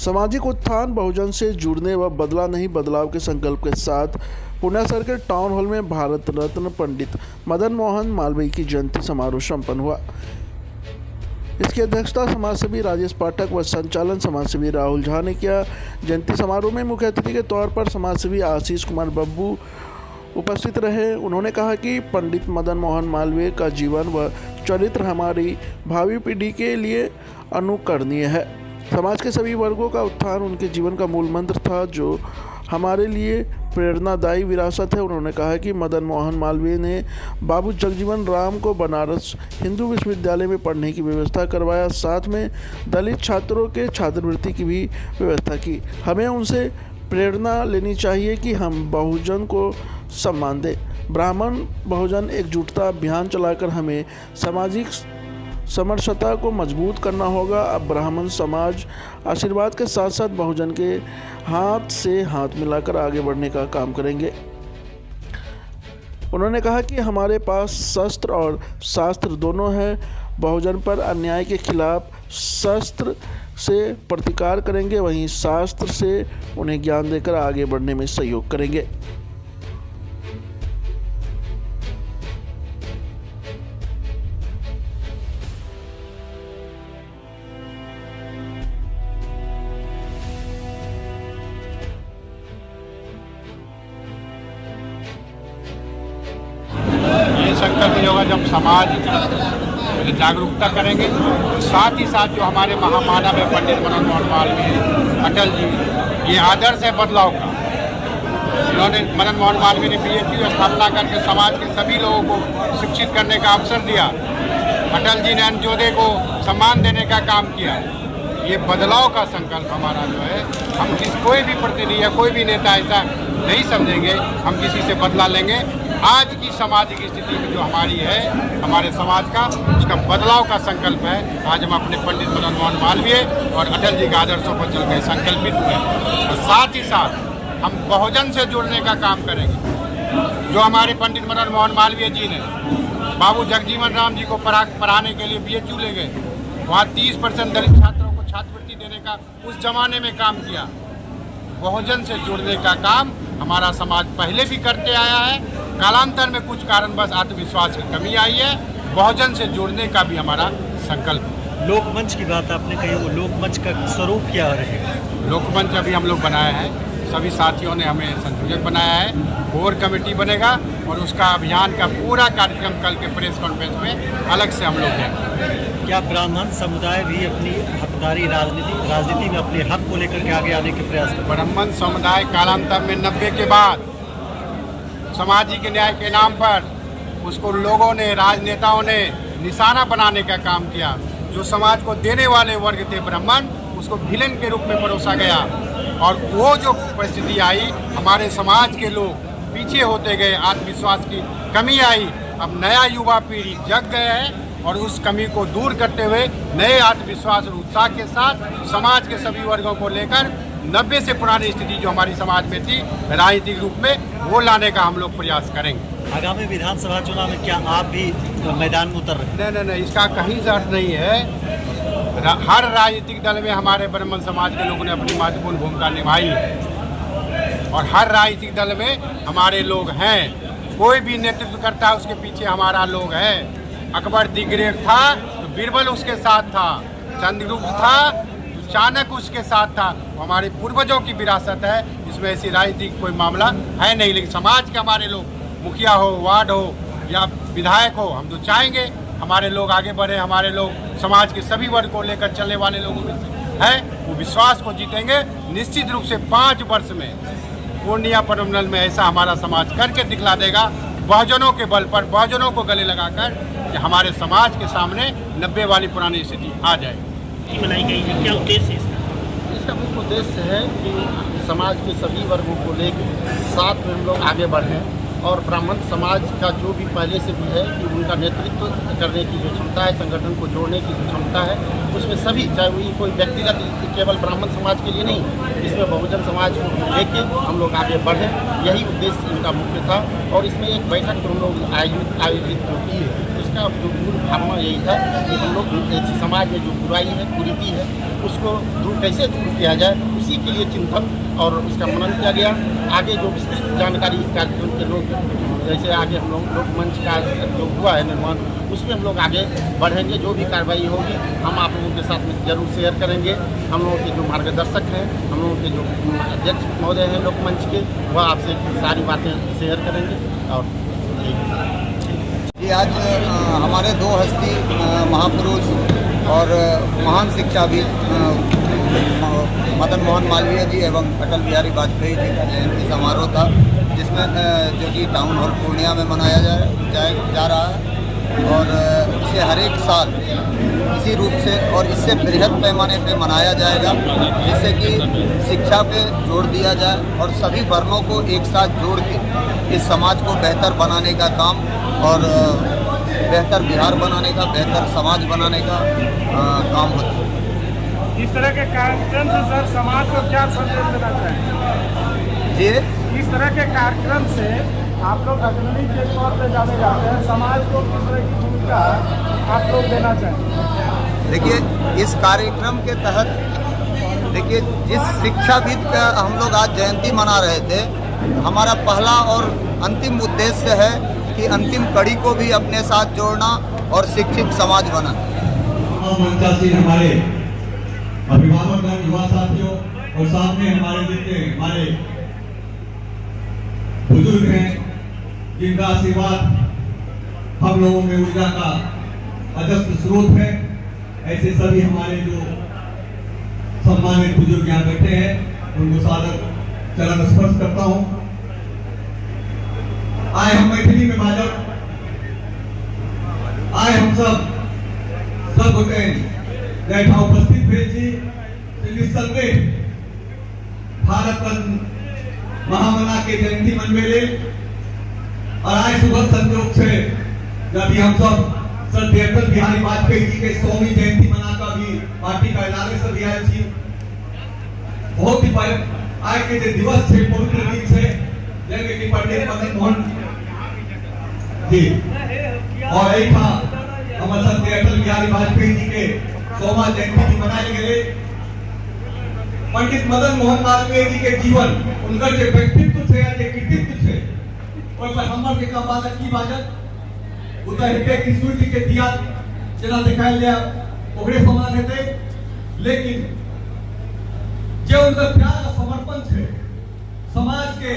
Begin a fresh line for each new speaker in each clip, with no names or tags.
सामाजिक उत्थान, बहुजन से जुड़ने व बदला नहीं बदलाव के संकल्प के साथ पुणे सर्किट टाउन हॉल में भारत रत्न पंडित मदन मोहन मालवीय की जयंती समारोह संपन्न हुआ। इसकी अध्यक्षता समाजसेवी राजेश पाठक व संचालन समाजसेवी राहुल झा ने किया। जयंती समारोह में मुख्य अतिथि के तौर पर समाजसेवी आशीष कुमार बब्बू उपस्थित रहे। उन्होंने कहा कि पंडित मदन मोहन मालवीय का जीवन व चरित्र हमारी भावी पीढ़ी के लिए अनुकरणीय है। समाज के सभी वर्गों का उत्थान उनके जीवन का मूल मंत्र था, जो हमारे लिए प्रेरणादायी विरासत है। उन्होंने कहा कि मदन मोहन मालवीय ने बाबू जगजीवन राम को बनारस हिंदू विश्वविद्यालय में पढ़ने की व्यवस्था करवाया, साथ में दलित छात्रों के छात्रवृत्ति की भी व्यवस्था की। हमें उनसे प्रेरणा लेनी चाहिए कि हम बहुजन को सम्मान दें। ब्राह्मण बहुजन एकजुटता अभियान चलाकर हमें सामाजिक समरसता को मजबूत करना होगा। अब ब्राह्मण समाज आशीर्वाद के साथ साथ बहुजन के हाथ से हाथ मिलाकर आगे बढ़ने का काम करेंगे। उन्होंने कहा कि हमारे पास शस्त्र और शास्त्र दोनों हैं। बहुजन पर अन्याय के खिलाफ शस्त्र से प्रतिकार करेंगे, वहीं शास्त्र से उन्हें ज्ञान देकर आगे बढ़ने में सहयोग करेंगे।
ये संकल्प नहीं होगा जब समाज जागरूकता करेंगे, साथ ही साथ जो हमारे महामानव है पंडित मदन मोहन मालवीय अटल जी, ये आदर्श है बदलाव का। इन्होंने मदन मोहन मालवीय ने बीएचयू स्थापना करके समाज के सभी लोगों को शिक्षित करने का अवसर दिया। अटल जी ने अंत्योदय को सम्मान देने का काम किया। ये बदलाव का संकल्प हमारा जो है, हम कोई भी प्रतिनिधि या कोई भी नेता ऐसा नहीं समझेंगे हम किसी से बदला लेंगे। आज की सामाजिक स्थिति में जो हमारी है, हमारे समाज का, उसका बदलाव का संकल्प है। आज हम अपने पंडित मदन मोहन मालवीय और अटल जी के आदर्शों पर चल कर संकल्पित हुए और साथ ही साथ हम बहुजन से जुड़ने का काम करेंगे। जो हमारे पंडित मदन मोहन मालवीय जी ने बाबू जगजीवन राम जी को पढ़ाने के लिए बीएचयू ले गए, वहाँ 30% दलित छात्रों को छात्रवृत्ति देने का उस जमाने में काम किया। बहुजन से जुड़ने का काम हमारा समाज पहले भी करते आया है। कालांतर में कुछ कारणवश आत्मविश्वास की कमी आई है। बहुजन से जुड़ने का भी हमारा संकल्प है।
लोकमंच की बात आपने कही, वो लोकमंच का स्वरूप क्या रहेगा?
लोकमंच अभी हम लोग बनाया है, सभी साथियों ने हमें संयोजक बनाया है। कोर कमेटी बनेगा और उसका अभियान का पूरा कार्यक्रम कल के प्रेस कॉन्फ्रेंस में अलग से हम लोग देंगे।
क्या ब्राह्मण समुदाय भी अपनी हकदारी राजनीति में अपने हक को लेकर के आगे आने के प्रयास कर?
ब्राह्मण समुदाय कालांतर में 90 के बाद सामाजिक न्याय के नाम पर उसको लोगों ने, राजनेताओं ने निशाना बनाने का काम किया। जो समाज को देने वाले वर्ग थे ब्राह्मण, उसको विलेन के रूप में परोसा गया और वो जो परिस्थिति आई, हमारे समाज के लोग पीछे होते गए, आत्मविश्वास की कमी आई। अब नया युवा पीढ़ी जग गए हैं और उस कमी को दूर करते हुए नए आत्मविश्वास और उत्साह के साथ समाज के सभी वर्गों को लेकर 90 से पुरानी स्थिति जो हमारी समाज में थी राजनीतिक रूप में, वो लाने का हम लोग प्रयास करेंगे।
आगामी विधानसभा चुनाव में क्या आप भी मैदान में उतर रहे हैं?
नहीं, इसका कहीं से अर्थ नहीं है। हर राजनीतिक दल में हमारे ब्राह्मण समाज के लोगों ने अपनी महत्वपूर्ण भूमिका निभाई है और हर राजनीतिक दल में हमारे लोग हैं। कोई भी नेतृत्व करता है उसके पीछे हमारा लोग है। अकबर द ग्रेट था तो बीरबल उसके साथ था, चंद्रगुप्त था तो चाणक्य उसके साथ था। हमारे पूर्वजों की विरासत है, इसमें ऐसी राजनीतिक कोई मामला है नहीं। लेकिन समाज के हमारे लोग, मुखिया हो, वार्ड हो या विधायक हो, हम तो चाहेंगे हमारे लोग आगे बढ़े। हमारे लोग समाज के सभी वर्ग को लेकर चलने वाले लोगों में से है, वो विश्वास को जीतेंगे। निश्चित रूप से 5 वर्ष में पूर्णिया परमंडल में ऐसा हमारा समाज करके दिखला देगा, बहुजनों के बल पर, बहुजनों को गले लगाकर, कि हमारे समाज के सामने 90 वाली पुरानी स्थिति आ जाए।
मनाई गई है, क्या उद्देश्य है
इसका? मुख्य उद्देश्य है कि समाज के सभी वर्गों को लेकर साथ में हम लोग आगे बढ़ें और ब्राह्मण समाज का जो भी पहले से भी है कि उनका नेतृत्व करने की जो क्षमता है, संगठन को जोड़ने की जो क्षमता है, उसमें सभी, चाहे वो कोई व्यक्तिगत केवल ब्राह्मण समाज के लिए नहीं, इसमें बहुजन समाज को लेके हम लोग आगे बढ़ें, यही उद्देश्य इनका मुख्य था। और इसमें एक बैठक जो हम लोग आयोजित की है, इसका जो मूल भावना यही था कि हम लोग समाज में जो बुराई है, कुरीति है, उसको कैसे दूर किया जाए, उसी के लिए चिंतन और उसका मनन किया गया। आगे जो विस्तृत जानकारी इस कार्यक्रम के लोग, जैसे आगे हम लोग लोकमंच का जो हुआ है निर्माण, उसमें हम लोग आगे बढ़ेंगे। जो भी कार्रवाई होगी हम आप लोगों के साथ में जरूर शेयर करेंगे। हम लोगों के जो मार्गदर्शक हैं, हम लोगों के जो अध्यक्ष महोदय हैं लोकमंच के, वह आपसे सारी बातें शेयर करेंगे। और
जी, आज हमारे दो हस्ती महापुरुष और महान शिक्षाविद मदन मोहन मालवीय जी एवं अटल बिहारी वाजपेयी जी का जयंती समारोह था, जिसमें जो कि टाउन हॉल पूर्णिया में मनाया जा रहा है। और इसे हर एक साल इसी रूप से और इससे बृहद पैमाने पे मनाया जाएगा, जिससे कि शिक्षा पे जोर दिया जाए और सभी वर्णों को एक साथ जोड़ के इस समाज को बेहतर बनाने का काम और बेहतर बिहार बनाने का, बेहतर समाज बनाने का काम होता है।
इस तरह के कार्यक्रम से सर समाज को क्या संदेश देना चाहिए?
जी,
इस तरह के कार्यक्रम से आप लोग अग्रणी के तौर पे जाने जाते हैं, समाज को किस तरह की भूमिका आप लोग देना चाहिए?
देखिए, इस कार्यक्रम के तहत देखिए जिस शिक्षाविद का हम लोग आज जयंती मना रहे थे, हमारा पहला और अंतिम उद्देश्य है कि अंतिम कड़ी को भी अपने साथ जोड़ना और शिक्षित समाज बना।
हमारे अभिभावक युवा साथियों और साथ में हमारे जितने हमारे बुजुर्ग हैं, जिनका आशीर्वाद हम लोगों में ऊर्जा का अजस्र स्रोत है, ऐसे सभी हमारे जो सम्मानित बुजुर्ग यहाँ बैठे हैं, उनको सादर चरण स्पर्श करता हूँ। आए हम मैथिली में बाजब, आए हम सब होते बैठा उपस्थित भेजी निस्संदेह भारत रत्न महामना के जयंती मनवेले और आए सुबह संयोग से जब हम सब श्रद्धेय अटल बिहारी वाजपेयी जी के 100वीं जयंती मना का भी पार्टी का ऐलान से दिया थी। बहुत ही आज के जो दिवस थे, पवित्र दिन थे, जैसे कि पंडित मदन मोहन जी और एक था हमारे श्रद्धेय अटल बिहारी वाजपेयी जी के 100वां जयंती मनाए गए। पंडित मदन मोहन मालवीय जी के जीवन, उनका जो व्यक्तित्व थे, जो कृतित्व थे, और हमर के का बालक की बाजत उधर हृदय की सूर्य के दिया जना दिखाई लिया ओकरे समान हेते। लेकिन जो उनका प्यार और समर्पण थे समाज के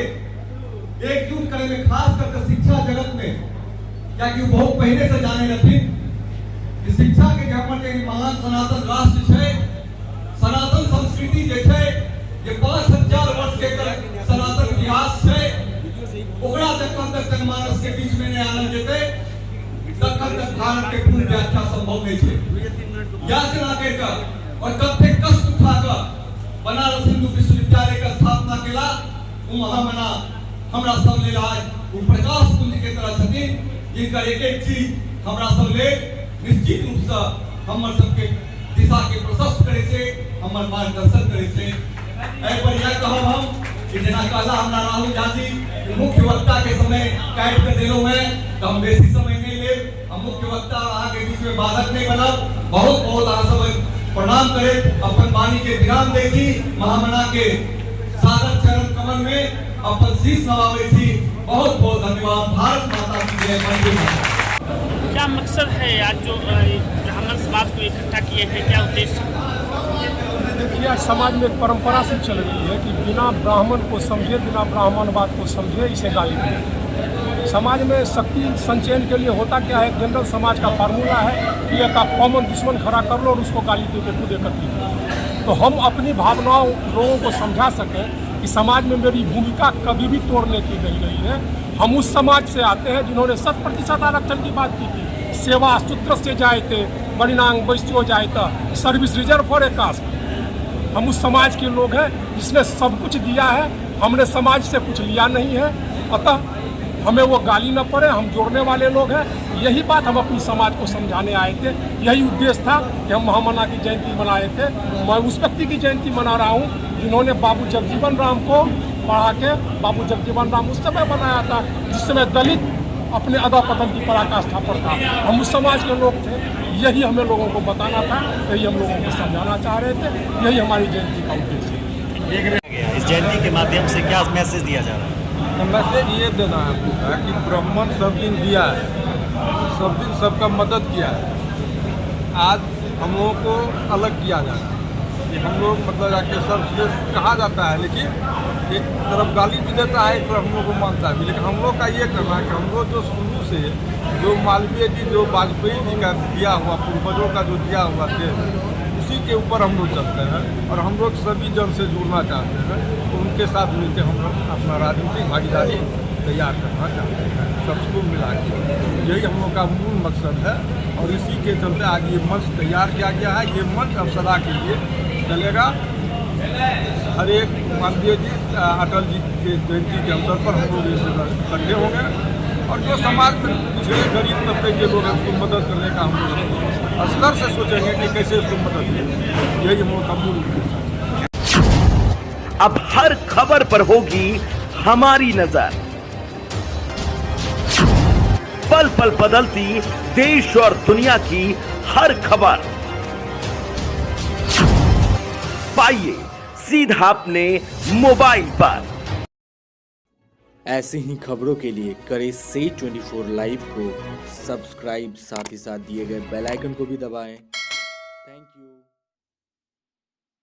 एकजुट करे में, खास करके शिक्षा जगत में, क्या कि बहुत पहले से जाने रहती कि शिक्षा के जो महान सनातन राष्ट्र है, सनातन संस्कृति जे 5000 वर्ष के सनातन इतिहास है, ओकरा तक जनमानस के बीच में नहीं आनंद देते, तखन तक भारत के पूर्ण व्याख्या संभव नहीं है। याचना के कर और कथे कष्ट उठाकर बनारस हिंदू विश्वविद्यालय का स्थापना केला, वो महामना हमरा सब ले आज वो प्रकाश पुंज के तरह छथिन, जिनका एक चीज हमरा सब ले निश्चित रूप से हमर सबके दिशा के प्रशस्त करे से, हमर मार्गदर्शन करे से। एहि पर यह कहब हम कि जना कहला हमरा राहुल झाजी मुख्य वक्ता के समय काट के दिलो में, तो हम बेसी समय नहीं ले, हम मुख्य वक्ता अहाँ के बीच में बाधक नहीं बनब। बहुत बहुत अहाँ सब प्रणाम करे, अपन वाणी के विराम दे थी, महामना के सादर चरण कमल में अपन शीश नवावे थी। बहुत बहुत धन्यवाद। भारत माता की जय। वंदे मातरम।
क्या मकसद है आज जो ब्राह्मण समाज को इकट्ठा किए हैं, क्या उद्देश्य?
देखिए, आज समाज में एक परंपरा से चल रही है कि बिना ब्राह्मण को समझे, बिना ब्राह्मणवाद को समझे, इसे गाली दें। समाज में शक्ति संचयन के लिए होता क्या है, जनरल समाज का फार्मूला है कि एक आप कॉमन दुश्मन खड़ा कर लो और उसको गाली दे के खुद एकत्रित। तो हम अपनी भावनाओं लोगों को समझा सकें कि समाज में मेरी भूमिका कभी भी तोड़ने की नहीं रही है। हम उस समाज से आते हैं जिन्होंने 100% आरक्षण की बात की थी, सेवा सूत्र से जाए थे, परिणाम वैश्यो जाए था, service reserve for a caste. हम उस समाज के लोग हैं जिसने सब कुछ दिया है, हमने समाज से कुछ लिया नहीं है, अतः हमें वो गाली न पड़े, हम जोड़ने वाले लोग हैं। यही बात हम अपनी समाज को समझाने आए थे, यही उद्देश्य था कि हम महामना की जयंती मनाए थे। मैं उस व्यक्ति की जयंती मना रहा हूँ जिन्होंने बाबू जगजीवन राम को पढ़ा के, बाबू जगजीवन राम उस समय बनाया था जिस समय दलित अपने अदा पतन की पराकाष्ठा पर था। हम उस समाज के लोग थे, यही हमें लोगों को बताना था, यही हम लोगों को समझाना चाह रहे थे, यही हमारी जयंती का उद्देश्य है।
इस जयंती के माध्यम से क्या मैसेज दिया जा रहा है?
तो मैसेज ये देना है कि ब्राह्मण सब दिन दिया है, सब दिन सबका मदद किया है। आज हम लोगों को अलग किया जा रहा है कि हम लोग मतलब जाके सबसे कहा जाता है, लेकिन एक तरफ गाली भी देता है, एक तरफ हम लोग को मानता है भी। लेकिन हम लोग का ये करना है कि हम लोग जो शुरू से जो मालवीय जी, जो वाजपेयी जी का दिया हुआ, पूर्वजों का जो दिया हुआ थे, उसी के ऊपर हम लोग चलते हैं और हम लोग सभी जन से जुड़ना चाहते हैं। तो उनके साथ मिलकर हम लोग अपना राजनीतिक भागीदारी तैयार करना चाहते हैं, सबको मिला के। यही हम लोग का मूल मकसद है और इसी के चलते आज ये मंच तैयार किया गया है। ये मंच अब सदा के लिए चलेगा। हर एक मानवीय जी, अटल जी के जयंती के अवसर पर हम लोग इकट्ठे होंगे और जो समाज में पिछड़े गरीब तबके के लोग हैं उसको मदद करने का हम लोग स्तर से सोचेंगे कि कैसे उसको मदद करें। यही हम लोग का मूल उद्देश्य है।
अब हर खबर पर होगी हमारी नजर। पल पल बदलती देश और दुनिया की हर खबर पाइए सीधा अपने मोबाइल पर।
ऐसे ही खबरों के लिए करें से 24 लाइव को सब्सक्राइब, साथ ही साथ दिए गए बेल आइकन को भी दबाएं